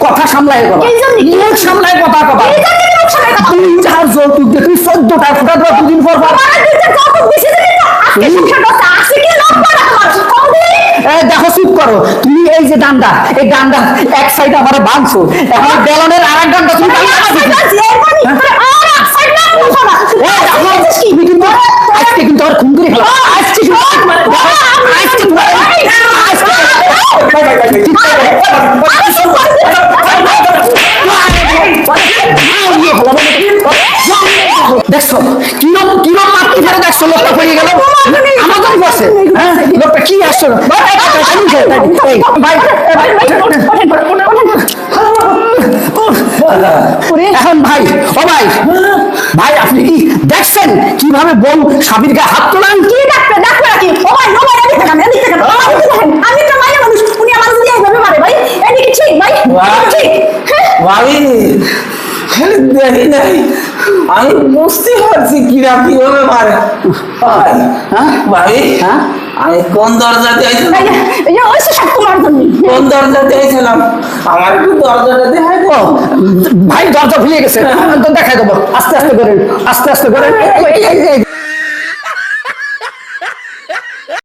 কথা সামলায় কথা মুখ সামলায় কথা কথা তুই যার যৌতুক দিয়ে তুই 14টা ফুটা দেওয়া দুদিন পর পর দেখো চুপ করো তুমি এই যে ডান্ডা এই ডান্ডা এক সাইড আমার ভাঙছো এখন বেলনের আরেক ডান্ডা তুমি আজকে কিন্তু আর খুন করে ফেলা আজকে দেখছো কিরম কিরম মাটি ফেলে দেখছো লোকটা পড়ে গেল আমাদের বসে লোকটা কি আসছে এখন ভাই ও ভাই ভাই আপনি কি দেখছেন কিভাবে বোন স্বামীর গায়ে হাত তোলেন কি ডাক্তার ডাক্তার কি ও ভাই ও ভাই এদিকে দেখেন আমি তো মায়ের মানুষ উনি আমার যদি এইভাবে মারে ভাই এদিকে ঠিক ভাই ঠিক ভাবি দেখি নাই আমি বুঝতে পারছি কিরা কিভাবে মারে ভাবি আমি কোন দরজাতে আইছিলাম কোন দরজাতে আইছিলাম আমার একটু দরজাটা দেখাই তো ভাই দরজা ভুলে গেছে দেখাই দেবো আস্তে আস্তে করে আস্তে আস্তে করে